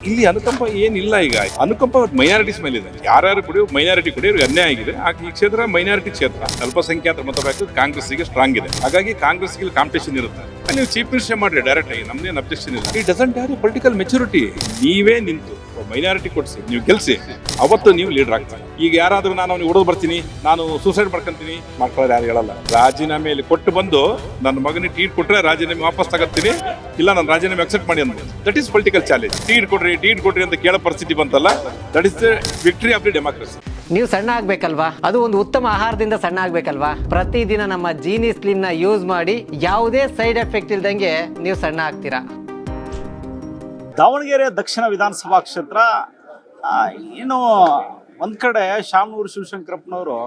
ಇಲ್ಲಿ ಅನುಕಂಪ ಏನಿಲ್ಲ. ಈಗ ಅನುಕಂಪ ಮೈನಾರಿಟೀಸ್ ಮೇಲೆ ಇದೆ. ಯಾರ್ಯಾರು ಕುಡಿಯೋ ಮೈನಾರಿಟಿ ಕುಡಿಯೋರಿಗೆ ಅನ್ಯಾಯ ಆಗಿದೆ. ಈ ಕ್ಷೇತ್ರ ಮೈನಾರಿಟಿ ಕ್ಷೇತ್ರ, ಅಲ್ಪಸಂಖ್ಯಾತರ ಮತ ಬ್ಯಾಂಕ್ ಕಾಂಗ್ರೆಸ್ಗೆ ಸ್ಟ್ರಾಂಗ್ ಇದೆ. ಹಾಗಾಗಿ ಕಾಂಗ್ರೆಸ್ಗೆ ಕಾಂಪಿಟೇಷನ್ ಇರುತ್ತೆ. ನೀವು ಚೀಫ್ ಮಿನಿಸ್ಟರ್ ಮಾಡ್ರಿ ಡೈರೆಕ್ಟ್ ಆಗಿ, ನಮ್ದೇನು ಅಬ್ಜೆಕ್ಷನ್ ಇಲ್ಲ. ಈ ಡಸಂಟ್ ಹ್ಯಾವ್ ಪೊಲಿಟಿಕಲ್ ಮೆಚುರಿಟಿ. ನೀವೇ ನಿಂತು ಮೈನಾರಿಟಿ ಕೊಡಿಸಿ, ನೀವು ಗೆಲ್ಸಿ, ಅವತ್ತು ನೀವು ಲೀಡರ್ ಆಗ್ತಾರೆ. ಈಗ ಯಾರಾದ್ರೂ ನಾನು ಅವ್ನಿಗೆ ಹೊಡೆದು ಬರ್ತೀನಿ, ನಾನು ಸೂಸೈಡ್ ಮಾಡ್ಕೊಂತೀನಿ, ಮಾಡ್ಕೊಳ್ಳೋದು ಯಾರು ಹೇಳಲ್ಲ. ರಾಜೀನಾಮೆಯಲ್ಲಿ ಕೊಟ್ಟು ಬಂದು ನನ್ನ ಮಗನಿಗೆ ಟೀಟ್ ಕೊಟ್ರೆ ರಾಜೀನಾಮೆ ವಾಪಸ್ ತಗೋತೀನಿ, ಇಲ್ಲ ನಾನು ರಾಜೀನಾಮೆ ಅಕ್ಸೆಪ್ಟ್ ಮಾಡಿ ಅಂತ. That is political challenge. ಟೀಟ್ ಕೊಡ್ರಿ ಅಂತ ಕೇಳೋ ಪರಿಸ್ಥಿತಿ ಬಂತಲ್ಲ, that is the victory of the democracy. ನೀವು ಸಣ್ಣ ಆಗ್ಬೇಕಲ್ವಾ? ಅದು ಒಂದು ಉತ್ತಮ ಆಹಾರದಿಂದ ಸಣ್ಣ ಆಗ್ಬೇಕಲ್ವಾ? ಪ್ರತಿದಿನ ನಮ್ಮ ಜೀನಿ ಸ್ಲಿಮ್ ನ ಯೂಸ್ ಮಾಡಿ ಯಾವುದೇ ಸೈಡ್ ಎಫೆಕ್ಟ್ ಇಲ್ದಂಗೆ ನೀವು ಸಣ್ಣ ಆಗ್ತೀರಾ. ದಾವಣಗೆರೆ ದಕ್ಷಿಣ ವಿಧಾನಸಭಾ ಕ್ಷೇತ್ರ ಏನು ಒಂದ್ ಕಡೆ ಶಾಮನೂರು ಶಿವಶಂಕರಪ್ಪನವರು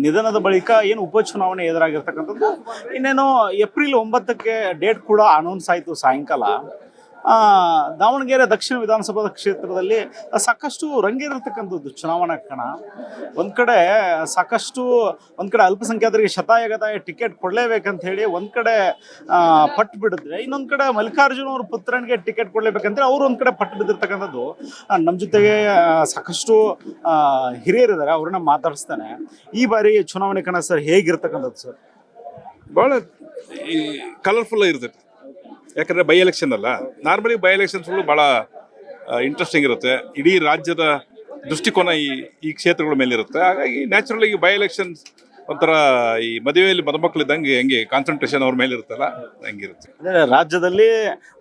ನಿಧನದ ಬಳಿಕ ಏನು ಉಪಚುನಾವಣೆ ಎದುರಾಗಿರ್ತಕ್ಕಂಥದ್ದು, ಇನ್ನೇನು ಏಪ್ರಿಲ್ 9ಕ್ಕೆ ಡೇಟ್ ಕೂಡ ಅನೌನ್ಸ್ ಆಯಿತು ಸಾಯಂಕಾಲ. ದಾವಣಗೆರೆ ದಕ್ಷಿಣ ವಿಧಾನಸಭಾ ಕ್ಷೇತ್ರದಲ್ಲಿ ಸಾಕಷ್ಟು ರಂಗೇರಿರ್ತಕ್ಕಂಥದ್ದು ಚುನಾವಣಾ ಕಣ. ಒಂದ್ ಕಡೆ ಅಲ್ಪಸಂಖ್ಯಾತರಿಗೆ ಶತಾಯಗತಾಯ ಟಿಕೆಟ್ ಕೊಡಲೇಬೇಕಂತ ಹೇಳಿ ಒಂದ್ ಕಡೆ ಪಟ್ಟು ಬಿಡಿದ್ರೆ, ಇನ್ನೊಂದ್ ಕಡೆ ಮಲ್ಲಿಕಾರ್ಜುನ್ ಅವ್ರ ಪುತ್ರನಿಗೆ ಟಿಕೆಟ್ ಕೊಡ್ಲೇಬೇಕಂತೇಳಿ ಅವ್ರು ಒಂದ್ ಕಡೆ ಪಟ್ಟು ಬಿದ್ದಿರ್ತಕ್ಕಂಥದ್ದು. ನಮ್ಮ ಜೊತೆಗೆ ಸಾಕಷ್ಟು ಹಿರಿಯರಿದ್ದಾರೆ, ಅವ್ರನ್ನ ಮಾತಾಡಿಸ್ತಾನೆ. ಈ ಬಾರಿ ಚುನಾವಣೆ ಕಣ ಸರ್ ಹೇಗಿರ್ತಕ್ಕಂಥದ್ದು ಸರ್? ಭಾಳ ಕಲರ್ಫುಲ್ ಇರ್ತೈತೆ. ಯಾಕಂದರೆ ಬೈ ಎಲೆಕ್ಷನ್ ಅಲ್ಲ. ನಾರ್ಮಲಿ ಬೈ ಎಲೆಕ್ಷನ್ಸ್ಗಳು ಭಾಳ ಇಂಟ್ರೆಸ್ಟಿಂಗ್ ಇರುತ್ತೆ. ಇಡೀ ರಾಜ್ಯದ ದೃಷ್ಟಿಕೋನ ಈ ಕ್ಷೇತ್ರಗಳ ಮೇಲೆ ಇರುತ್ತೆ. ಹಾಗಾಗಿ ನ್ಯಾಚುರಲಿ ಬೈ ಎಲೆಕ್ಷನ್ಸ್ ಒಂಥರ ಈ ಮದುವೆಯಲ್ಲಿ ಮದುಮಕ್ಕಳಿದ್ದಂಗೆ ಹೆಂಗೆ ಕಾನ್ಸಂಟ್ರೇಷನ್ ಅವ್ರ ಮೇಲೆ ಇರುತ್ತಲ್ಲ, ಹಂಗಿರುತ್ತೆ. ಅಂದರೆ ರಾಜ್ಯದಲ್ಲಿ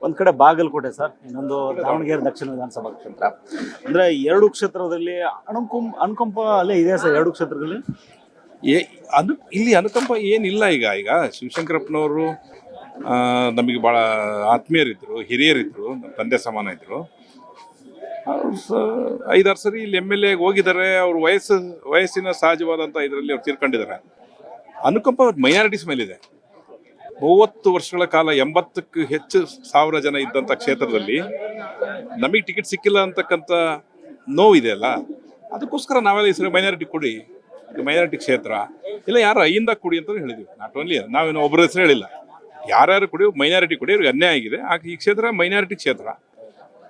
ಒಂದ್ ಕಡೆ ಬಾಗಲಕೋಟೆ ಸರ್, ಇನ್ನೊಂದು ದಾವಣಗೆರೆ ದಕ್ಷಿಣ ವಿಧಾನಸಭಾ ಕ್ಷೇತ್ರ. ಅಂದರೆ ಎರಡು ಕ್ಷೇತ್ರದಲ್ಲಿ ಅನುಕಂಪ ಅಲ್ಲೇ ಇದೆ ಸರ್. ಎರಡು ಕ್ಷೇತ್ರದಲ್ಲಿ ಇಲ್ಲಿ ಅನುಕಂಪ ಏನಿಲ್ಲ. ಈಗ ಶಿವಶಂಕರಪ್ಪನವರು ನಮಗೆ ಭಾಳ ಆತ್ಮೀಯರಿದ್ದರು, ಹಿರಿಯರಿದ್ದರು, ನಮ್ಮ ತಂದೆ ಸಮಾನ ಇದ್ದರು. ಅವರು 5-6 ಸರಿ ಇಲ್ಲಿ MLA ಹೋಗಿದ್ದಾರೆ. ಅವ್ರ ವಯಸ್ಸಿನ ಸಹಜವಾದಂಥ ಇದರಲ್ಲಿ ಅವ್ರು ತೀರ್ಕೊಂಡಿದ್ದಾರೆ. ಅನುಕಂಪ ಮೈನಾರಿಟೀಸ್ ಮೇಲಿದೆ. 30 ವರ್ಷಗಳ ಕಾಲ 80ಕ್ಕೂ ಹೆಚ್ಚು ಸಾವಿರ ಜನ ಇದ್ದಂಥ ಕ್ಷೇತ್ರದಲ್ಲಿ ನಮಗೆ ಟಿಕೆಟ್ ಸಿಕ್ಕಿಲ್ಲ ಅಂತಕ್ಕಂಥ ನೋವು ಇದೆಯಲ್ಲ, ಅದಕ್ಕೋಸ್ಕರ ನಾವೆಲ್ಲ ಹೆಸರು ಮೈನಾರಿಟಿ ಕೊಡಿ, ಮೈನಾರಿಟಿ ಕ್ಷೇತ್ರ ಇಲ್ಲ, ಯಾರು ಐಯಿಂದ ಕೊಡಿ ಅಂತ ಹೇಳಿದ್ವಿ. ನಾಟ್ ಓನ್ಲಿ ನಾವೇನು ಒಬ್ಬರ ಹೆಸರು ಹೇಳಿಲ್ಲ. ಯಾರ್ಯಾರು ಕುಡಿಯೋ ಮೈನಾರಿಟಿ ಕುಡಿಯೋರಿಗೆ ಅನ್ಯಾಯ ಆಗಿದೆ. ಈ ಕ್ಷೇತ್ರ ಮೈನಾರಿಟಿ ಕ್ಷೇತ್ರ,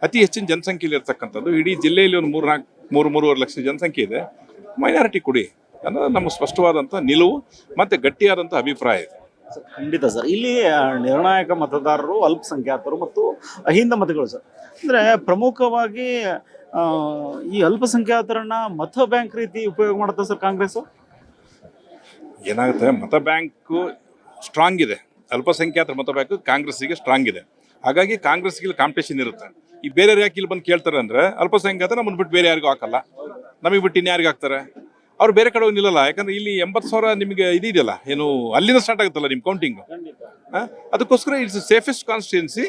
ಅತಿ ಹೆಚ್ಚಿನ ಜನಸಂಖ್ಯೆಯಲ್ಲಿ ಇರ್ತಕ್ಕಂಥದ್ದು. ಇಡೀ ಜಿಲ್ಲೆಯಲ್ಲಿ ಒಂದು 3-3.5 ಲಕ್ಷ ಜನಸಂಖ್ಯೆ ಇದೆ. ಮೈನಾರಿಟಿ ಕುಡಿ ಅನ್ನೋದು ನಮ್ಮ ಸ್ಪಷ್ಟವಾದಂಥ ನಿಲುವು ಮತ್ತು ಗಟ್ಟಿಯಾದಂಥ ಅಭಿಪ್ರಾಯ ಇದೆ. ಖಂಡಿತ ಸರ್. ಇಲ್ಲಿ ನಿರ್ಣಾಯಕ ಮತದಾರರು ಅಲ್ಪಸಂಖ್ಯಾತರು ಮತ್ತು ಅಹಿಂದ ಮತಗಳು ಸರ್. ಅಂದರೆ ಪ್ರಮುಖವಾಗಿ ಈ ಅಲ್ಪಸಂಖ್ಯಾತರನ್ನ ಮತ ಬ್ಯಾಂಕ್ ರೀತಿ ಉಪಯೋಗ ಮಾಡುತ್ತೆ ಸರ್ ಕಾಂಗ್ರೆಸ್. ಏನಾಗುತ್ತೆ, ಮತ ಬ್ಯಾಂಕು ಸ್ಟ್ರಾಂಗ್ ಇದೆ. ಅಲ್ಪಸಂಖ್ಯಾತರ ಮತ ಬ್ಯಾಂಕು ಕಾಂಗ್ರೆಸ್ಸಿಗೆ ಸ್ಟ್ರಾಂಗ್ ಇದೆ. ಹಾಗಾಗಿ ಕಾಂಗ್ರೆಸ್ಗೆ ಕಾಂಪಿಟೇಷನ್ ಇರುತ್ತೆ. ಈ ಬೇರೆ ಯಾಕೆ ಇಲ್ಲಿ ಬಂದು ಕೇಳ್ತಾರೆ ಅಂದರೆ, ಅಲ್ಪಸಂಖ್ಯಾತ ನಮ್ಮನ್ನು ಬಿಟ್ಟು ಬೇರೆ ಯಾರಿಗೂ ಹಾಕಲ್ಲ, ನಮಗೆ ಬಿಟ್ಟು ಇನ್ಯಾರಿಗೆ ಹಾಕ್ತಾರೆ, ಅವ್ರು ಬೇರೆ ಕಡೆ ನಿಲ್ಲಲ್ಲ. ಯಾಕಂದ್ರೆ ಇಲ್ಲಿ 80,000 ನಿಮಗೆ ಇದೆಯಲ್ಲ, ಏನು ಅಲ್ಲಿಂದ ಸ್ಟಾರ್ಟ್ ಆಗುತ್ತಲ್ಲ ನಿಮ್ಮ ಕೌಂಟಿಂಗು. ಅದಕ್ಕೋಸ್ಕರ ಇಟ್ಸ್ ಸೇಫೆಸ್ಟ್ ಕಾನ್ಸ್ಟಿಟ್ಯೂನ್ಸಿ.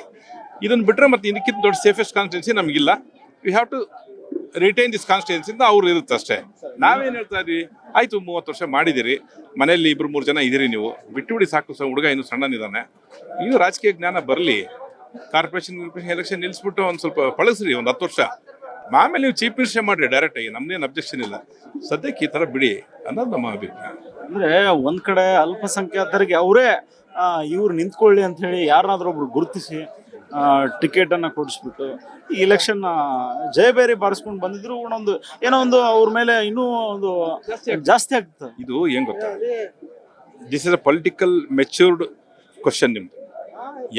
ಇದನ್ನು ಬಿಟ್ಟರೆ ಮತ್ತೆ ಇದಕ್ಕಿಂತ ದೊಡ್ಡ ಸೇಫೆಸ್ಟ್ ಕಾನ್ಸ್ಟಿಟ್ಯೂನ್ಸಿ ನಮಗಿಲ್ಲ. We have to retain this constituency ಅಂತ ಅವ್ರು ಇರುತ್ತೆ ಅಷ್ಟೇ. ನಾವೇನು ಹೇಳ್ತಾ ಇದ್ವಿ, ಆಯಿತು 30 ವರ್ಷ ಮಾಡಿದಿರಿ, ಮನೆಯಲ್ಲಿ 2-3 ಜನ ಇದ್ದೀರಿ, ನೀವು ಬಿಟ್ಟುಬಿಡಿ ಸಾಕು. ಹುಡುಗ ಇನ್ನು ಸಣ್ಣನಿದ್ದಾನೆ, ಇನ್ನು ರಾಜಕೀಯ ಜ್ಞಾನ ಬರಲಿ, ಕಾರ್ಪೊರೇಷನ್ ಎಲೆಕ್ಷನ್ ನಿಲ್ಲಿಸ್ಬಿಟ್ಟು ಒಂದು ಸ್ವಲ್ಪ ಪಳಸ್ರಿ, ಒಂದು 10 ವರ್ಷ, ಆಮೇಲೆ ನೀವು ಚೀಫ್ ಮಿನಿಸ್ಟರ್ ಮಾಡಿರಿ ಡೈರೆಕ್ಟ್ ಆಗಿ, ನಮ್ದೇನು ಅಬ್ಜೆಕ್ಷನ್ ಇಲ್ಲ. ಸದ್ಯಕ್ಕೆ ಈ ಥರ ಬಿಡಿ ಅನ್ನೋದು ನಮ್ಮ ಅಭಿಪ್ರಾಯ. ಅಂದರೆ ಒಂದ್ ಕಡೆ ಅಲ್ಪಸಂಖ್ಯಾತರಿಗೆ ಅವರೇ ಇವ್ರು ನಿಂತ್ಕೊಳ್ಳಿ ಅಂತ ಹೇಳಿ ಯಾರನ್ನಾದ್ರೂ ಒಬ್ರು ಗುರುತಿಸಿ ಟಿಕೆಟ್ ಅನ್ನ ಕೊಡಿಸ್ಬಿಟ್ಟು ಈ ಎಲೆಕ್ಷನ್ ಜಯಬೇರಿ ಬಾರಿಸ್ಕೊಂಡು ಬಂದಿದ್ರು, ಏನೋ ಒಂದು ಅವ್ರ ಮೇಲೆ ಇನ್ನೂ ಒಂದು ಜಾಸ್ತಿ ಆಗ್ತದೆ. ಇದು ಏನ್ ಗೊತ್ತಾ, this is a political matured question. ನಿಮ್ದು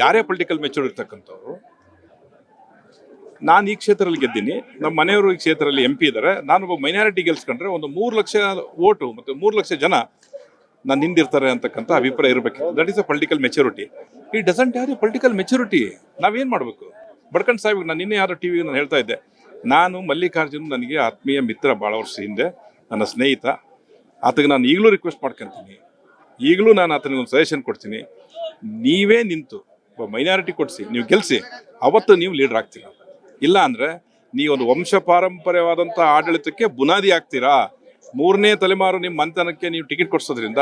ಯಾರೇ ಪೊಲಿಟಿಕಲ್ ಮೆಚ್ಯೂರ್ಡ್ ಇರ್ತಕ್ಕಂಥವ್ರು, ನಾನು ಈ ಕ್ಷೇತ್ರದಲ್ಲಿ ಗೆದ್ದೀನಿ, ನಮ್ಮ ಮನೆಯವರು ಈ ಕ್ಷೇತ್ರದಲ್ಲಿ MP ಇದ್ದಾರೆ, ನಾನೊಬ್ಬ ಮೈನಾರಿಟಿ ಗೆಲ್ಸ್ಕೊಂಡ್ರೆ ಒಂದು 3 ಲಕ್ಷ ಓಟು ಮತ್ತು 3 ಲಕ್ಷ ಜನ ನಾನು ಹಿಂದಿರ್ತಾರೆ ಅಂತಕ್ಕಂಥ ಅಭಿಪ್ರಾಯ ಇರಬೇಕು. That is a political maturity. ಈ ಡಸಂಟ್ ಹ್ಯಾವ್ ಪೊಲಿಟಿಕಲ್ ಮೆಚ್ಯೂರಿಟಿ. ನಾವೇನು ಮಾಡಬೇಕು? ಬಡ್ಕಂಡ್ ಸಾಹೇಬ್, ನಾನು ನಿನ್ನೆ ಯಾರೋ TV ನಾನು ಹೇಳ್ತಾ ಇದ್ದೆ, ನಾನು ಮಲ್ಲಿಕಾರ್ಜುನ್ ನನಗೆ ಆತ್ಮೀಯ ಮಿತ್ರ, ಭಾಳ ವರ್ಷ ಹಿಂದೆ ನನ್ನ ಸ್ನೇಹಿತ. ಆತಗೆ ನಾನು ಈಗಲೂ ರಿಕ್ವೆಸ್ಟ್ ಮಾಡ್ಕೊತೀನಿ, ಈಗಲೂ ನಾನು ಆತನಿಗೆ ಒಂದು ಸಜೆಷನ್ ಕೊಡ್ತೀನಿ, ನೀವೇ ನಿಂತು ಮೈನಾರಿಟಿ ಕೊಡಿಸಿ, ನೀವು ಗೆಲ್ಲಿಸಿ, ಅವತ್ತು ನೀವು ಲೀಡರ್ ಆಗ್ತೀರಾ. ಇಲ್ಲ ಅಂದರೆ ನೀವೊಂದು ವಂಶ ಪಾರಂಪರ್ಯವಾದಂಥ ಆಡಳಿತಕ್ಕೆ ಬುನಾದಿ ಆಗ್ತೀರಾ. 3ನೇ ತಲೆಮಾರು ನಿಮ್ಮ ಮಂತನಕ್ಕೆ ನೀವು ಟಿಕೆಟ್ ಕೊಡಿಸೋದ್ರಿಂದ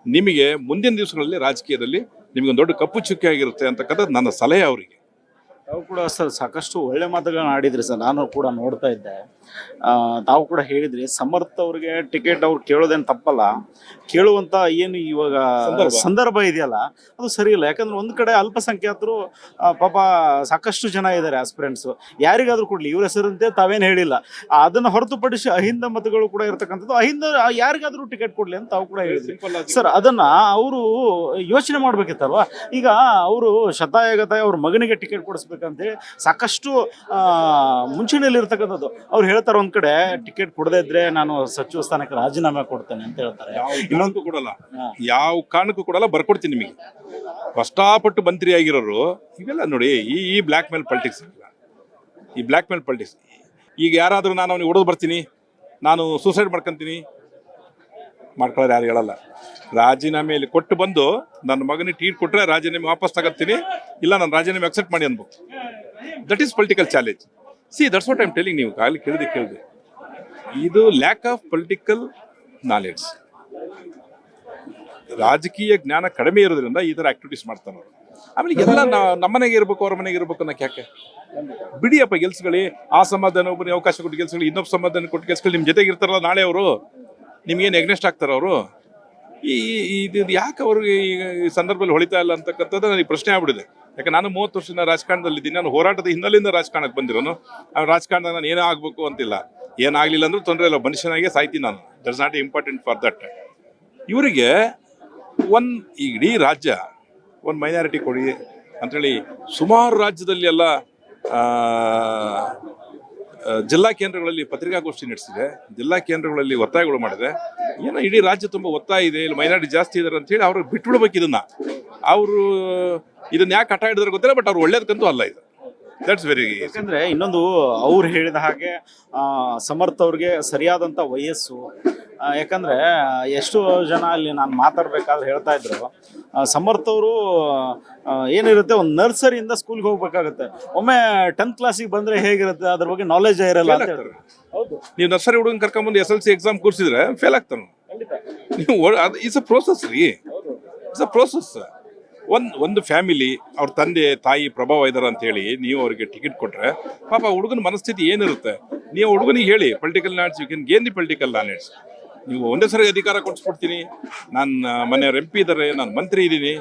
ನಿಮಗೆ ಮುಂದಿನ ದಿವಸಗಳಲ್ಲಿ ರಾಜಕೀಯದಲ್ಲಿ ನಿಮಗೊಂದು ದೊಡ್ಡ ಕಪ್ಪು ಚುಕ್ಕೆ ಆಗಿರುತ್ತೆ ಅಂತಕ್ಕಂಥದ್ದು ನನ್ನ ಸಲಹೆ ಅವರಿಗೆ. ತಾವು ಕೂಡ ಸರ್ ಸಾಕಷ್ಟು ಒಳ್ಳೆ ಮಾತುಗಳನ್ನ ಆಡಿದ್ರಿ ಸರ್, ನಾನು ಕೂಡ ನೋಡ್ತಾ ಇದ್ದೆ. ತಾವು ಕೂಡ ಹೇಳಿದ್ರಿ ಸಮರ್ಥ ಅವ್ರಿಗೆ ಟಿಕೆಟ್ ಅವ್ರು ಕೇಳೋದೇನು ತಪ್ಪಲ್ಲ, ಕೇಳುವಂತ ಏನು ಇವಾಗ ಸಂದರ್ಭ ಇದೆಯಲ್ಲ ಅದು ಸರಿ ಇಲ್ಲ. ಯಾಕಂದ್ರೆ ಒಂದ್ ಕಡೆ ಅಲ್ಪಸಂಖ್ಯಾತರು ಪಾಪ ಸಾಕಷ್ಟು ಜನ ಇದ್ದಾರೆ ಆಸ್ಪಿರೆಂಟ್ಸ್, ಯಾರಿಗಾದ್ರೂ ಕೊಡ್ಲಿ, ಇವ್ರ ಹೆಸರಂತೆ ತಾವೇನು ಹೇಳಿಲ್ಲ. ಅದನ್ನ ಹೊರತುಪಡಿಸಿ ಅಹಿಂದ ಮತಗಳು ಕೂಡ ಇರ್ತಕ್ಕಂಥದ್ದು, ಅಹಿಂದ ಯಾರಿಗಾದ್ರೂ ಟಿಕೆಟ್ ಕೊಡ್ಲಿ ಅಂತ ತಾವು ಕೂಡ ಹೇಳಿದ್ರಿ ಸರ್. ಅದನ್ನ ಅವರು ಯೋಚನೆ ಮಾಡ್ಬೇಕಿತ್ತಲ್ವಾ. ಈಗ ಅವರು ಶತಾಯಗತಾಯ ಅವ್ರ ಮಗನಿಗೆ ಟಿಕೆಟ್ ಕೊಡಿಸ್ಬೇಕಂತೇಳಿ ಸಾಕಷ್ಟು ಮುಂಚೂಣಿಯಲ್ಲಿ ಇರ್ತಕ್ಕಂಥದ್ದು. ಅವ್ರು ಹೇಳ್ತಾರೆ ಒಂದ್ ಕಡೆ ಟಿಕೆಟ್ ಕೊಡದೇ ಇದ್ರೆ ನಾನು ಸಚಿವ ಸ್ಥಾನಕ್ಕೆ ರಾಜೀನಾಮೆ ಕೊಡ್ತೇನೆ ಅಂತ ಹೇಳ್ತಾರೆ. ಇನ್ನೊಂದು ಕೊಡಲ್ಲ, ಯಾವ ಕಾರಣಕ್ಕೂ ಕೊಡಲ್ಲ, ಬರ್ಕೊಡ್ತೀನಿ ನಿಮಗೆ. ಕಷ್ಟಪಟ್ಟು ಮಂತ್ರಿ ಆಗಿರೋರು ಇವೆಲ್ಲ ನೋಡಿ, ಈ ಬ್ಲ್ಯಾಕ್ ಮೇಲ್ ಪಾಲಿಟಿಕ್ಸ್, ಈ ಬ್ಲ್ಯಾಕ್ ಮೇಲ್ ಪಾಲಿಟಿಕ್ಸ್. ಈಗ ಯಾರಾದರೂ ನಾನು ಅವನಿಗೆ ಹೊಡೆದು ಬರ್ತೀನಿ, ನಾನು ಸೂಸೈಡ್ ಮಾಡ್ಕೊಂತೀನಿ, ಮಾಡ್ಕೊಳ್ಳೋರು ಯಾರು ಹೇಳಲ್ಲ. ರಾಜೀನಾಮೆಯಲ್ಲಿ ಕೊಟ್ಟು ಬಂದು ನನ್ನ ಮಗನಿಗೆ ಟೀಟ್ ಕೊಟ್ಟರೆ ರಾಜೀನಾಮೆ ವಾಪಸ್ ತಗೋತೀನಿ, ಇಲ್ಲ ನಾನು ರಾಜೀನಾಮೆ ಅಕ್ಸೆಪ್ಟ್ ಮಾಡಿ ಅನ್ಬೇಕು. That is political challenge. See that's what I am telling. ನೀವು ಆಗಲಿ ಕೇಳಿದೆ ಇದು ಲ್ಯಾಕ್ ಆಫ್ ಪೊಲಿಟಿಕಲ್ ನಾಲೆಡ್ಜ್, ರಾಜಕೀಯ ಜ್ಞಾನ ಕಡಿಮೆ ಇರೋದ್ರಿಂದ ಈ ಥರ ಆಕ್ಟಿವಿಟೀಸ್ ಮಾಡ್ತಾರೆ ಅವರು. ಆಮೇಲೆ ಎಲ್ಲ ನಮ್ಮನೆಗೆ ಇರಬೇಕು, ಅವ್ರ ಮನೆಗೆ ಇರಬೇಕು ಅನ್ನೋಕೆ ಯಾಕೆ? ಬಿಡಿಯಪ್ಪ ಗೆಲ್ಸ್ಕೊಳ್ಳಿ. ಆ ಸಮಾಧಾನ ಒಬ್ಬನಿಗೆ ಅವಕಾಶ ಕೊಟ್ಟು ಗೆಲ್ಸ್ಕೊಳ್ಳಿ, ಇನ್ನೊಬ್ಬ ಸಮಾಧಾನ ಕೊಟ್ಟು ಗೆಲ್ಸ್ಕೊಳ್ಳಿ. ನಿಮ್ಮ ಜೊತೆಗೆ ಇರ್ತಾರಲ್ಲ ನಾಳೆ ಅವರು, ನಿಮ್ಗೇನು ಎಗ್ನೆಸ್ಟ್ ಆಗ್ತಾರೆ ಅವರು? ಇದು ಯಾಕೆ ಅವ್ರಿಗೆ ಈ ಸಂದರ್ಭದಲ್ಲಿ ಹೊಳಿತಾ ಇಲ್ಲ ಅಂತಕ್ಕಂಥದ್ದು ನನಗೆ ಪ್ರಶ್ನೆ ಆಗ್ಬಿಡಿದೆ. ಯಾಕೆ ನಾನು 30 ವರ್ಷದ ರಾಜಕಾರಣದಲ್ಲಿದ್ದೀನಿ, ನಾನು ಹೋರಾಟದ ಹಿನ್ನೆಲೆಯಿಂದ ರಾಜಕಾರಣಕ್ಕೆ ಬಂದಿರೋನು. ಆ ರಾಜಕಾರಣದಾಗ ನಾನು ಏನೋ ಆಗಬೇಕು ಅಂತಿಲ್ಲ, ಏನಾಗಲಿಲ್ಲ ಅಂದ್ರೂ ತೊಂದರೆ ಇಲ್ಲ, ಮನುಷ್ಯನಾಗೆ ಸಾಯ್ತೀನಿ ನಾನು. That's not important for that. ಇವರಿಗೆ ಈ ಇಡೀ ರಾಜ್ಯ ಒಂದು ಮೈನಾರಿಟಿ ಕೊಡಿ ಅಂಥೇಳಿ ಸುಮಾರು ರಾಜ್ಯದಲ್ಲಿ ಎಲ್ಲ ಜಿಲ್ಲಾ ಕೇಂದ್ರಗಳಲ್ಲಿ ಪತ್ರಿಕಾಗೋಷ್ಠಿ ನಡೆಸಿದೆ, ಜಿಲ್ಲಾ ಕೇಂದ್ರಗಳಲ್ಲಿ ಒತ್ತಾಯಗಳು ಮಾಡಿದೆ. ಏನೋ ಇಡೀ ರಾಜ್ಯ ತುಂಬ ಒತ್ತಾಯ ಇದೆ, ಇಲ್ಲಿ ಮೈನಾರಿಟಿ ಜಾಸ್ತಿ ಇದ್ದಾರೆ ಅಂತೇಳಿ ಅವ್ರಿಗೆ ಬಿಟ್ಬಿಡ್ಬೇಕು ಇದನ್ನ. ಅವರು ಇದನ್ನ ಯಾಕೆ ಹಠ ಹಿಡಿದ್ರೆ ಗೊತ್ತಿಲ್ಲ, ಬಟ್ ಅವ್ರು ಒಳ್ಳೇದಕ್ಕಂತೂ ಅಲ್ಲ ಇದು. That's very. ಯಾಕಂದ್ರೆ ಇನ್ನೊಂದು ಅವ್ರು ಹೇಳಿದ ಹಾಗೆ ಸಮರ್ಥ ಅವ್ರಿಗೆ ಸರಿಯಾದಂಥ ವಯಸ್ಸು. ಯಾಕಂದ್ರೆ ಎಷ್ಟು ಜನ ಅಲ್ಲಿ ನಾನು ಮಾತಾಡ್ಬೇಕಾದ್ರೆ ಹೇಳ್ತಾ ಇದ್ರು, ಸಮರ್ಥ ಅವರು ಏನಿರುತ್ತೆ ಒಂದು ನರ್ಸರಿಯಿಂದ ಸ್ಕೂಲ್ಗೆ ಹೋಗ್ಬೇಕಾಗುತ್ತೆ. ಒಮ್ಮೆ 10th ಕ್ಲಾಸಿಗೆ ಬಂದ್ರೆ ಹೇಗಿರುತ್ತೆ ಅದ್ರ ಬಗ್ಗೆ ನಾಲೆಜ್ ಇರಲ್ಲ ಅಂತ ಹೇಳ್ತಾರೆ. ಹೌದು, ನೀವು ನರ್ಸರಿ ಹುಡುಗನ ಕರ್ಕೊಂಡ್ಬಂದು SLC ಎಕ್ಸಾಮ್ ಕೂರಿಸಿದ್ರೆ ಫೇಲ್ ಆಗ್ತಾನೆ ನೀವು. ಇಟ್ಸ್ ಅ ಪ್ರೋಸೆಸ್ ರೀ, ಇಟ್ಸ್ ಅ ಪ್ರೋಸೆಸ್. ಒಂದು ಫ್ಯಾಮಿಲಿ ಅವ್ರ ತಂದೆ ತಾಯಿ ಪ್ರಭಾವ ಇದಾರೆ ಅಂತ ಹೇಳಿ ನೀವು ಅವ್ರಿಗೆ ಟಿಕೆಟ್ ಕೊಟ್ರೆ ಪಾಪ ಹುಡುಗನ ಮನಸ್ಥಿತಿ ಏನಿರುತ್ತೆ? ನೀವು ಹುಡುಗನಿಗೆ ಹೇಳಿ political knowledge, you can gain the political knowledge. ನೀವು ಒಂದೇ ಸರಿ ಅಧಿಕಾರ ಕೊಡಿಸ್ಬಿಡ್ತೀನಿ, ನನ್ನ ಮನೆಯವ್ರ MP ಇದ್ದಾರೆ, ನಾನು ಮಂತ್ರಿ ಇದ್ದೀನಿ,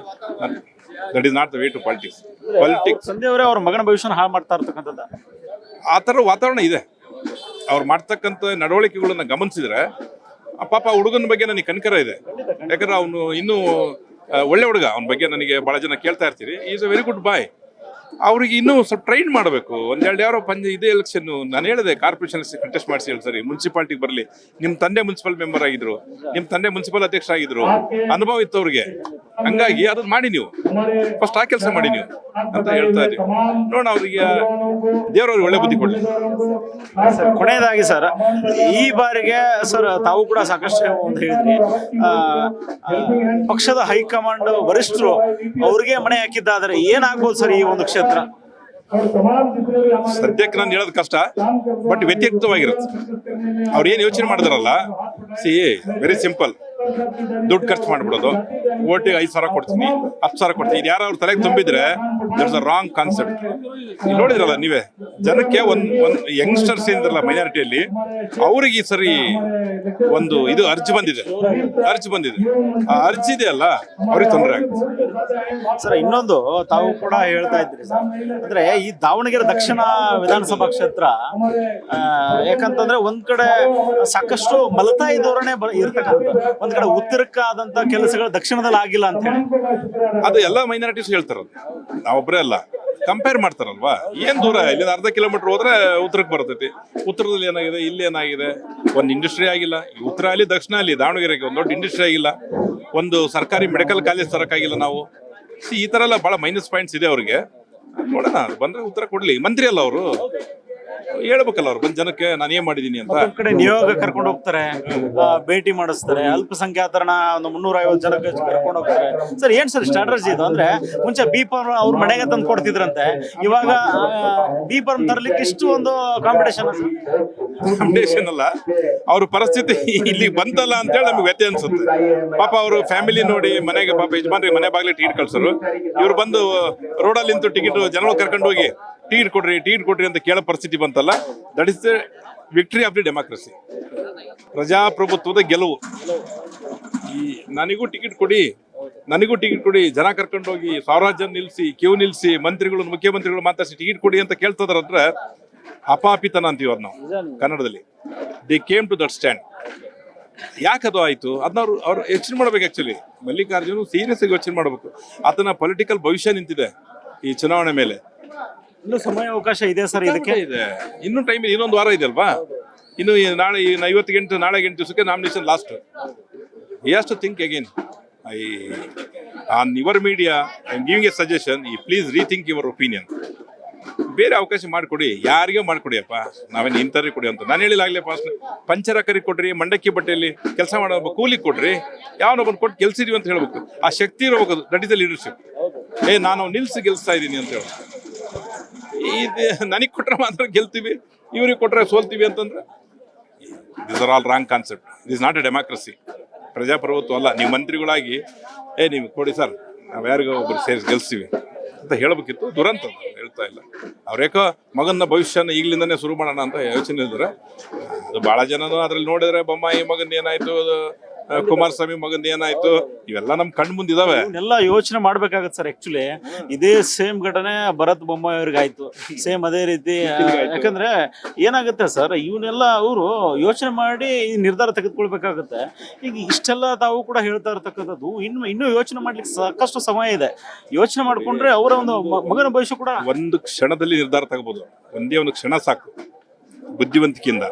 that is not the way to politics. ತಂದೆಯವರೇ ಅವ್ರ ಮಗನ ಭವಿಷ್ಯನ ಹಾಳು ಮಾಡ್ತಾ ಇರ್ತಕ್ಕಂಥದ್ದು ಆ ಥರ ವಾತಾವರಣ ಇದೆ. ಅವ್ರು ಮಾಡ್ತಕ್ಕಂಥ ನಡವಳಿಕೆಗಳನ್ನ ಗಮನಿಸಿದ್ರೆ ಪಾಪ ಹುಡುಗನ ಬಗ್ಗೆ ನನಗೆ ಕನಕರ ಇದೆ. ಯಾಕಂದ್ರೆ ಅವನು ಇನ್ನೂ ಒಳ್ಳೆ ಹುಡುಗ, ಅವನ ಬಗ್ಗೆ ನನಗೆ ಭಾಳ ಜನ ಕೇಳ್ತಾ ಇರ್ತೀರಿ. ಈಸ್ ಅ ವೆರಿ ಗುಡ್ ಬಾಯ್. ಅವ್ರಿಗೆ ಇನ್ನೂ ಸ್ವಲ್ಪ ಟ್ರೈನ್ ಮಾಡಬೇಕು. ಒಂದೆರಡು ಯಾರೋ ಇದೇ ಎಲೆಕ್ಷನ್ನು ನಾನು ಹೇಳಿದೆ, ಕಾರ್ಪೊರೇಷನ್ ಕಂಟೆಸ್ಟ್ ಮಾಡಿಸಿ ಹೇಳಿ ಸರಿ, ಮುನ್ಸಿಪಾಲ್ಟಿಗೆ ಬರಲಿ. ನಿಮ್ಮ ತಂದೆ ಮುನ್ಸಿಪಲ್ ಮೆಂಬರ್ ಆಗಿದ್ರು, ನಿಮ್ಮ ತಂದೆ ಮುನ್ಸಿಪಲ್ ಅಧ್ಯಕ್ಷ ಆಗಿದ್ರು, ಅನುಭವ ಇತ್ತು ಅವ್ರಿಗೆ. ಹಂಗಾಗಿ ಅದನ್ನ ಮಾಡಿ, ನೀವು ಫಸ್ಟ್ ಆ ಕೆಲಸ ಮಾಡಿ ನೀವು ಅಂತ ಹೇಳ್ತಾ ಇದ್ದೀವಿ. ನೋಡೋಣ, ಅವ್ರಿಗೆ ದೇವರವ್ರಿಗೆ ಒಳ್ಳೆ ಬುದ್ಧಿ ಕೊಡಲಿ. ಕೊನೆಯದಾಗಿ ಸರ್, ಈ ಬಾರಿಗೆ ಸರ್ ತಾವು ಕೂಡ ಸಾಕಷ್ಟು ಅಂತ ಹೇಳಿದ್ರಿ, ಪಕ್ಷದ ಹೈಕಮಾಂಡ್ ವರಿಷ್ಠರು ಅವ್ರಿಗೆ ಮಣೆ ಹಾಕಿದ್ದಾದ್ರೆ ಏನಾಗ್ಬೋದು ಸರ್ ಈ ಒಂದು ಕ್ಷೇತ್ರ? ಸದ್ಯಕ್ಕೆ ನಾನು ಹೇಳೋದು ಕಷ್ಟ, ಬಟ್ ವ್ಯತಿರಿಕ್ತವಾಗಿರುತ್ತೆ. ಅವ್ರು ಏನು ಯೋಚನೆ ಮಾಡಿದಾರಲ್ಲ, ವೆರಿ ಸಿಂಪಲ್. ದುಡ್ಡು ಖರ್ಚು ಮಾಡ್ಬಿಡೋದು, ಓಟಿಗೆ 5,000 ಕೊಡ್ತೀನಿ, 10,000 ಕೊಡ್ತೀನಿ. ಇದು ಯಾರು ಅವ್ರ ತಲೆಗೆ ತುಂಬಿದ್ರೆ ದಟ್ಸ್ ಅ ರಾಂಗ್ ಕಾನ್ಸೆಪ್ಟ್. ಇಲ್ಲಿ ನೋಡಿದ್ರಲ್ಲ ನೀವೇ, ಜನಕ್ಕೆ ಒಂದು ಯಂಗ್ಸ್ಟರ್ಸ್ ಏನಿದ್ರಲ್ಲ ಮೈನಾರಿಟಿಯಲ್ಲಿ, ಅವ್ರಿಗೆ ಈ ಸರಿ ಒಂದು ಇದು ಅರ್ಜಿ ಬಂದಿದೆ. ಆ ಅರ್ಜಿ ಇದೆ ಅಲ್ಲ, ಅವ್ರಿಗೆ ತೊಂದರೆ ಆಗುತ್ತೆ ಸರ್. ಇನ್ನೊಂದು ತಾವು ಕೂಡ ಹೇಳ್ತಾ ಇದ್ರಿ ಸರ್, ಅಂದ್ರೆ ಈ ದಾವಣಗೆರೆ ದಕ್ಷಿಣ ವಿಧಾನಸಭಾ ಕ್ಷೇತ್ರ ಯಾಕಂತಂದ್ರೆ ಒಂದ್ ಕಡೆ ಸಾಕಷ್ಟು ಮಲತಾಯಿ ಧೋರಣೆ ಇರ್ತಕ್ಕಂಥದ್ದು, ಒಂದ್ ಕಡೆ ಉತ್ತರಕ್ಕಾದಂತ ಕೆಲಸಗಳು ದಕ್ಷಿಣದಲ್ಲಿ ಆಗಿಲ್ಲ ಅಂತ ಹೇಳಿ ಅದು ಎಲ್ಲ ಮೈನಾರಿಟೀಸ್ ಹೇಳ್ತಾರದು. ನಾವೊಬ್ಬರೇ ಅಲ್ಲ, ಕಂಪೇರ್ ಮಾಡ್ತಾರಲ್ವಾ. ಏನ್ ದೂರ, ಇಲ್ಲಿ 1/2 ಕಿಲೋಮೀಟರ್ ಹೋದ್ರೆ ಉತ್ತರಕ್ಕೆ ಬರ್ತೈತಿ. ಉತ್ತರದಲ್ಲಿ ಏನಾಗಿದೆ, ಇಲ್ಲಿ ಏನಾಗಿದೆ? ಒಂದು ಇಂಡಸ್ಟ್ರಿ ಆಗಿಲ್ಲ. ಉತ್ತರ ಅಲ್ಲಿ ದಕ್ಷಿಣ ಅಲ್ಲಿ ದಾವಣಗೆರೆಗೆ ಒಂದು ದೊಡ್ಡ ಇಂಡಸ್ಟ್ರಿ ಆಗಿಲ್ಲ, ಒಂದು ಸರ್ಕಾರಿ ಮೆಡಿಕಲ್ ಕಾಲೇಜ್ ತರಕ್ಕಾಗಿಲ್ಲ ನಾವು. ಈ ತರ ಎಲ್ಲ ಬಹಳ ಮೈನಸ್ ಪಾಯಿಂಟ್ಸ್ ಇದೆ ಅವ್ರಿಗೆ. ನೋಡೋಣ, ಬಂದ್ರೆ ಉತ್ತರ ಕೊಡ್ಲಿ. ಮಂತ್ರಿ ಅಲ್ಲ ಅವರು, ಹೇಳ್ಬೇಕಲ್ಲ ಅವ್ರು ಬಂದ್ ಜನಕ್ಕೆ ನಾನು ಏನ್ ಮಾಡಿದೀನಿ ಅಂತ. ಕಡೆ ನಿಯೋಗ ಕರ್ಕೊಂಡು ಹೋಗ್ತಾರೆ, ಭೇಟಿ ಮಾಡಿಸ್ತಾರೆ, ಅಲ್ಪಸಂಖ್ಯಾತರನ್ನ ಒಂದು 350 ಜನಕ್ಕೆ ಕರ್ಕೊಂಡು ಹೋಗ್ತಾರೆ. ಸರ್ ಏನ್ ಸರ್ ಸ್ಟ್ರಾಟಜಿ ಇದು? ಅಂದ್ರೆ ಮುಂಚೆ B.Pharm ಅವ್ರ ಮನೆಗೆ ತಂದು ಕೊಡ್ತಿದ್ರಂತೆ, ಇವಾಗ B.Pharm ತರ್ಲಿಕ್ಕೆ ಇಷ್ಟು ಒಂದು ಕಾಂಪಿಟೇಷನ್ ಅಲ್ಲ. ಅವ್ರ ಪರಿಸ್ಥಿತಿ ಇಲ್ಲಿ ಬಂತಲ್ಲ ಅಂತೇಳಿ ನಮ್ಗೆ ವ್ಯತ್ಯ ಅನ್ಸುತ್ತೆ. ಪಾಪ ಅವರು ಫ್ಯಾಮಿಲಿ ನೋಡಿ, ಮನೆಗೆ ಪಾಪ ಯಜಮಾನ್ರಿಗೆ ಮನೆ ಬಾಗ್ಲಿ ಟಿಕೆಟ್ ಕಳ್ಸೋರು, ಇವ್ರು ಬಂದು ರೋಡಲ್ಲಿ ನಿಂತು ಟಿಕೆಟ್ ಜನಗಳು ಕರ್ಕೊಂಡು ಹೋಗಿ ಟಿಕೆಟ್ ಕೊಡ್ರಿ ಅಂತ ಕೇಳೋ ಪರಿಸ್ಥಿತಿ ಬಂತಲ್ಲ, that is the victory of the democracy. ಪ್ರಜಾಪ್ರಭುತ್ವದ ಗೆಲುವು. ಈ ನನಗೂ ಟಿಕೆಟ್ ಕೊಡಿ, ಜನ ಕರ್ಕೊಂಡೋಗಿ ಸಾವಿರಾರು ಜನ ನಿಲ್ಲಿಸಿ, ಕ್ಯೂ ನಿಲ್ಲಿಸಿ, ಮುಖ್ಯಮಂತ್ರಿಗಳು ಮಾತಾಡಿಸಿ ಟಿಕೆಟ್ ಕೊಡಿ ಅಂತ ಕೇಳ್ತದಾರಂದ್ರೆ ಅಪಾಪಿತನ ಅಂತೀವಿ ಅವ್ರು ನಾವು ಕನ್ನಡದಲ್ಲಿ. They came to that stand. ಯಾಕದು ಆಯ್ತು ಅದನ್ನ ಅವ್ರು ಯೋಚನೆ ಮಾಡ್ಬೇಕು. ಆಕ್ಚುಲಿ ಮಲ್ಲಿಕಾರ್ಜುನ್ ಸೀರಿಯಸ್ ಆಗಿ ಯೋಚನೆ ಮಾಡ್ಬೇಕು. ಆತನ ಪೊಲಿಟಿಕಲ್ ಭವಿಷ್ಯ ನಿಂತಿದೆ ಈ ಚುನಾವಣೆ ಮೇಲೆ. ಇನ್ನು ಸಮಯ ಅವಕಾಶ ಇದೆ ಸರ್ ಇದಕ್ಕೆ? ಇದೆ, ಇನ್ನೂ ಟೈಮ್ ಇದೆ, ಇನ್ನೊಂದು ವಾರ ಇದೆ ಅಲ್ವಾ. ಇನ್ನು ನಾಳೆ 58 ನಾಳೆ 8 ದಿವಸಕ್ಕೆ nomination last. he has to think again. On your media, I'm giving a suggestion, please rethink your opinion. ಬೇರೆ ಅವಕಾಶ ಮಾಡಿಕೊಡಿ, ಯಾರಿಗೋ ಮಾಡಿಕೊಡಿಯಪ್ಪ, ನಾವೇನು ಇಂಥವ್ರಿಗೆ ಕೊಡಿ ಅಂತ ನಾನು ಹೇಳಿಲ್ಲ. ಫಾಸ್ಟ್ ಪಂಚರ ಕರಿ ಕೊಡ್ರಿ, ಮಂಡಕ್ಕಿ ಬಟ್ಟೆಯಲ್ಲಿ ಕೆಲಸ ಮಾಡೋ ಕೂಲಿ ಕೊಡ್ರಿ, ಯಾವನೊಬ್ಬನು ಕೊಟ್ಟು ಗೆಲ್ಸಿದೀವಿ ಅಂತ ಹೇಳ್ಬೇಕು. ಆ ಶಕ್ತಿ ಇರಬೇಕು, ದಟ್ ಇಸ್ ದ ಲೀಡರ್ಶಿಪ್. ನಾನು ನಿಲ್ಸಿ ಗೆಲ್ಸ್ತಾ ಇದ್ದೀನಿ ಅಂತ ಹೇಳಿ, ಇದು ನನಗೆ ಕೊಟ್ರೆ ಮಾತ್ರ ಗೆಲ್ತೀವಿ, ಇವ್ರಿಗೆ ಕೊಟ್ರೆ ಸೋಲ್ತೀವಿ ಅಂತಂದ್ರೆ this are all wrong concept. This not A democracy. ಪ್ರಜಾಪ್ರಭುತ್ವ ಅಲ್ಲ. ನೀವು ಮಂತ್ರಿಗಳಾಗಿ ನೀವು ಕೊಡಿ ಸರ್, ನಾವು ಯಾರಿಗೋ ಒಬ್ರು ಸೇರಿಸಿ ಗೆಲ್ಸ್ತೀವಿ ಅಂತ ಹೇಳ್ಬೇಕಿತ್ತು. ದುರಂತ ಹೇಳ್ತಾ ಇಲ್ಲ. ಅವ್ರೇಕೋ ಮಗನ ಭವಿಷ್ಯನ ಈಗಲಿಂದನೇ ಶುರು ಮಾಡೋಣ ಅಂತ ಯೋಚನೆ ಇದ್ದಾರೆ. ಅದು ಭಾಳ ಜನನು ಅದ್ರಲ್ಲಿ ನೋಡಿದ್ರೆ ಬೊಮ್ಮಾಯಿ ಮಗನ್ ಏನಾಯ್ತು, ಕುಮಾರಸ್ವಾಮಿ ಮಗನ್ ಏನಾಯ್ತು, ಇವೆಲ್ಲ ನಮ್ ಕಣ್ ಮುಂದಿದಾವೆ. ಇವನ್ನೆಲ್ಲ ಯೋಚನೆ ಮಾಡ್ಬೇಕಾಗತ್ತೆ ಸರ್. ಆಕ್ಚುಲಿ ಇದೇ ಸೇಮ್ ಘಟನೆ ಭರತ್ ಬೊಮ್ಮಾಯಿ ಅವ್ರಿಗೆ ಆಯ್ತು, ಸೇಮ್ ಅದೇ ರೀತಿ. ಯಾಕಂದ್ರೆ ಏನಾಗುತ್ತೆ ಸರ್, ಇವನ್ನೆಲ್ಲ ಅವರು ಯೋಚನೆ ಮಾಡಿ ನಿರ್ಧಾರ ತೆಗೆದುಕೊಳ್ಬೇಕಾಗತ್ತೆ. ಈಗ ಇಷ್ಟೆಲ್ಲ ತಾವು ಕೂಡ ಹೇಳ್ತಾ ಇರ್ತಕ್ಕಂಥದ್ದು ಇನ್ನೂ ಯೋಚನೆ ಮಾಡ್ಲಿಕ್ಕೆ ಸಾಕಷ್ಟು ಸಮಯ ಇದೆ. ಯೋಚನೆ ಮಾಡ್ಕೊಂಡ್ರೆ ಅವರ ಒಂದು ಮಗನ ಭವಿಷ್ಯ ಕೂಡ ಒಂದು ಕ್ಷಣದಲ್ಲಿ ನಿರ್ಧಾರ ತಗೋಬಹುದು. ಒಂದೇ ಒಂದು ಕ್ಷಣ ಸಾಕು ಬುದ್ಧಿವಂತಿಕೆಯಿಂದ.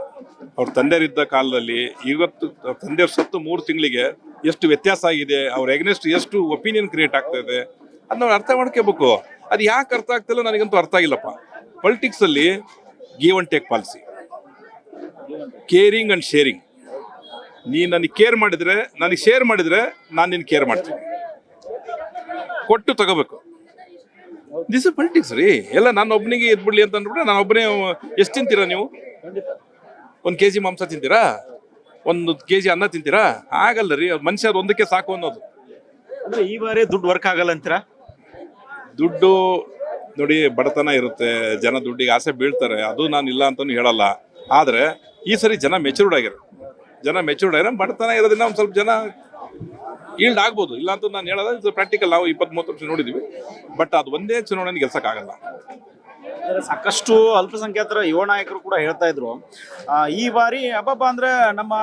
ಅವ್ರ ತಂದೆಯರಿದ್ದ ಕಾಲದಲ್ಲಿ ಇವತ್ತು ತಂದೆಯವ್ರ ಸತ್ತು 3 ತಿಂಗಳಿಗೆ ಎಷ್ಟು ವ್ಯತ್ಯಾಸ ಆಗಿದೆ, ಅವ್ರ ಎಗ್ನೆಸ್ಟ್ ಎಷ್ಟು ಒಪಿನಿಯನ್ ಕ್ರಿಯೇಟ್ ಆಗ್ತಾ ಇದೆ, ಅದನ್ನ ನಾವು ಅರ್ಥ ಮಾಡ್ಕೋಬೇಕು. ಅದು ಯಾಕೆ ಅರ್ಥ ಆಗ್ತಿಲ್ಲ ನನಗಂತೂ ಅರ್ಥ ಆಗಿಲ್ಲಪ್ಪ. ಪೊಲಿಟಿಕ್ಸ್ ಅಲ್ಲಿ give and take policy, caring and sharing. ನೀ ನನಗೆ ಕೇರ್ ಮಾಡಿದ್ರೆ, ನನಗೆ ಶೇರ್ ಮಾಡಿದ್ರೆ ನಾನು ನಿನ್ ಕೇರ್ ಮಾಡ್ತೀನಿ. ಕೊಟ್ಟು ತಗೋಬೇಕು. ದಿಸ್ ಇಸ್ ಪೊಲಿಟಿಕ್ಸ್ ರೀ. ಎಲ್ಲ ನಾನು ಒಬ್ಬನಿಗೆ ಎದ್ಬಿಡ್ಲಿ ಅಂತ ಅಂದ್ಬಿಟ್ರೆ ನಾನು ಒಬ್ಬನೇ. ಎಷ್ಟು ತಿಂತೀರಾ ನೀವು? 1 kg ಮಾಂಸ ತಿಂತೀರಾ? 1 kg ಅನ್ನ ತಿಂತೀರಾ? ಆಗಲ್ಲ ರೀ. ಮನುಷ್ಯ ಒಂದಕ್ಕೆ ಸಾಕು ಅನ್ನೋದು. ಅಂದ್ರೆ ಈ ಬಾರಿ ದುಡ್ಡು ವರ್ಕ್ ಆಗಲ್ಲ ಅಂತೀರಾ? ದುಡ್ಡು ನೋಡಿ, ಬಡತನ ಇರುತ್ತೆ, ಜನ ದುಡ್ಡಿಗೆ ಆಸೆ ಬೀಳ್ತಾರೆ, ಅದು ನಾನು ಇಲ್ಲ ಅಂತಾನು ಹೇಳಲ್ಲ. ಆದ್ರೆ ಈ ಸರಿ ಜನ ಮೆಚೂರ್ಡ್ ಆಗಿರೋ ಬಡತನ ಇರೋದ್ರಿಂದ ಒಂದು ಸ್ವಲ್ಪ ಜನ ಈಲ್ಡ್ ಆಗ್ಬೋದು. ಇಲ್ಲ ಅಂತ ನಾನು ಹೇಳೋದು ಇದು ಪ್ರಾಕ್ಟಿಕಲ್. ನಾವು 20-30 ವರ್ಷ ನೋಡಿದೀವಿ. ಬಟ್ ಅದು ಒಂದೇ ಚುನಾವಣೆ ಗೆಲ್ಸಕ್ಕಾಗಲ್ಲ. ಸಾಕಷ್ಟು ಅಲ್ಪಸಂಖ್ಯಾತರ ಯುವ ನಾಯಕರು ಕೂಡ ಹೇಳ್ತಾ ಇದ್ರು, ಈ ಬಾರಿ ಅಬ್ಬಬ್ಬ ಅಂದ್ರೆ ನಮ್ಮ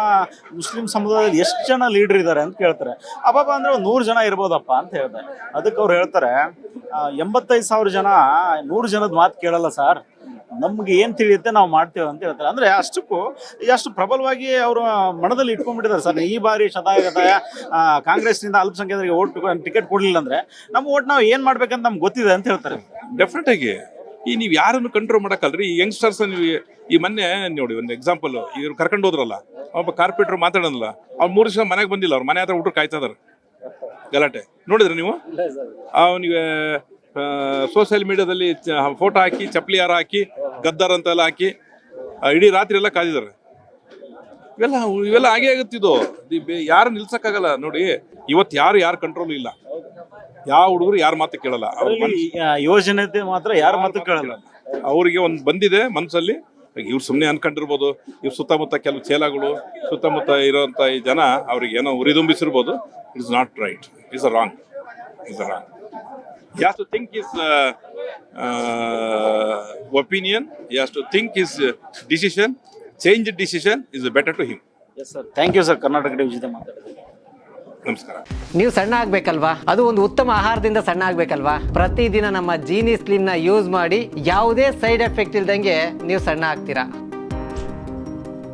ಮುಸ್ಲಿಂ ಸಮುದಾಯದಲ್ಲಿ ಎಷ್ಟು ಜನ ಲೀಡರ್ ಇದ್ದಾರೆ ಅಂತ ಕೇಳ್ತಾರೆ. ಅಬ್ಬಬ್ಬ ಅಂದ್ರೆ 100 ಜನ ಇರ್ಬೋದಪ್ಪ ಅಂತ ಹೇಳ್ತಾರೆ. ಅದಕ್ಕೆ ಅವ್ರು ಹೇಳ್ತಾರೆ, 85,000 ಜನ 100 ಜನದ ಮಾತು ಕೇಳಲ್ಲ ಸರ್, ನಮ್ಗೆ ಏನ್ ತಿಳಿಯುತ್ತೆ ನಾವು ಮಾಡ್ತೇವೆ ಅಂತ ಹೇಳ್ತಾರೆ. ಅಂದ್ರೆ ಅಷ್ಟು ಪ್ರಬಲವಾಗಿ ಅವರು ಮನದಲ್ಲಿ ಇಟ್ಕೊಂಡ್ಬಿಟ್ಟಿದ್ದಾರೆ ಸರ್. ಈ ಬಾರಿ ಶತಾಯಗತಾಯ ಕಾಂಗ್ರೆಸ್ನಿಂದ ಅಲ್ಪಸಂಖ್ಯಾತರಿಗೆ ಟಿಕೆಟ್ ಕೊಡ್ಲಿಲ್ಲ ಅಂದ್ರೆ ನಮ್ಮ ಓಟ್ ನಾವು ಏನ್ ಮಾಡ್ಬೇಕಂತ ನಮ್ಗೆ ಗೊತ್ತಿದೆ ಅಂತ ಹೇಳ್ತಾರೆ. ಡೆಫಿನೆಟ್ ಆಗಿ ನೀವು ಯಾರನ್ನು ಕಂಟ್ರೋಲ್ ಮಾಡಕ್ಕಲ್ರಿ. ಈ ಯಂಗ್ಸ್ಟರ್ಸ್ ನೀವು ಈ ಮೊನ್ನೆ ನೋಡಿ ಒಂದು ಎಕ್ಸಾಂಪಲ್, ಇವ್ರು ಕರ್ಕೊಂಡು ಹೋದ್ರಲ್ಲ, ಒಬ್ಬ ಕಾರ್ಪೊರೇಟರ್ ಮಾತಾಡೋನಲ್ಲ, ಅವ್ರು 3 ದಿವಸ ಮನೆಗೆ ಬಂದಿಲ್ಲ, ಅವ್ರ ಮನೆ ಹತ್ರ ಊಟ ಕಾಯ್ತಾ ಇದಾರೆ. ಗಲಾಟೆ ನೋಡಿದ್ರೆ ನೀವು? ಅವನಿಗೆ ಸೋಷಿಯಲ್ ಮೀಡಿಯಾದಲ್ಲಿ ಫೋಟೋ ಹಾಕಿ, ಚಪ್ಪಲಿ ಹಾರ ಹಾಕಿ, ಗದ್ದಾರ ಅಂತೆಲ್ಲ ಹಾಕಿ ಇಡೀ ರಾತ್ರಿ ಎಲ್ಲ ಕಾದಿದ್ದಾರೆ. ಇವೆಲ್ಲ ಹಾಗೆ ಆಗುತ್ತಿದ್ದು. ಯಾರು ನಿಲ್ಸಕ್ಕಾಗಲ್ಲ ನೋಡಿ. ಇವತ್ತು ಯಾರು ಕಂಟ್ರೋಲ್ ಇಲ್ಲ. ಯಾವ ಹುಡುಗರು ಯಾರ ಮಾತು ಕೇಳಲ್ಲ. ಯೋಜನೆ ಮಾತ್ರ ಯಾರ ಮಾತು ಕೇಳಲ್ಲ. ಅವ್ರಿಗೆ ಒಂದು ಬಂದಿದೆ ಮನಸ್ಸಲ್ಲಿ, ಇವ್ರು ಸುಮ್ಮನೆ ಅನ್ಕೊಂಡಿರ್ಬೋದು. ಇವ್ರು ಸುತ್ತಮುತ್ತ ಕೆಲವು ಚೇಲಗಳು, ಸುತ್ತಮುತ್ತ ಇರೋಂಥ ಈ ಜನ ಅವ್ರಿಗೆ ಏನೋ ಉರಿದುಂಬಿಸಿರ್ಬೋದು. It's not right, it's wrong. He has to think his opinion. He has to think his decision. Change decision is better to him. Yes sir. Thank you sir. Karnataka TV ಜೊತೆ ಮಾತಾಡಿದ್ರಿ. ನಮಸ್ಕಾರ. ನೀವು ಸಣ್ಣ ಆಗ್ಬೇಕಲ್ವಾ? ಅದು ಒಂದು ಉತ್ತಮ ಆಹಾರದಿಂದ ಸಣ್ಣ ಆಗ್ಬೇಕಲ್ವಾ? ಪ್ರತಿದಿನ ನಮ್ಮ ಜೀನಿ ಸ್ಲಿಮ್ನ ಯೂಸ್ ಮಾಡಿ ಯಾವುದೇ ಸೈಡ್ ಎಫೆಕ್ಟ್ ಇಲ್ದಂಗೆ ನೀವು ಸಣ್ಣ ಆಗ್ತೀರಾ.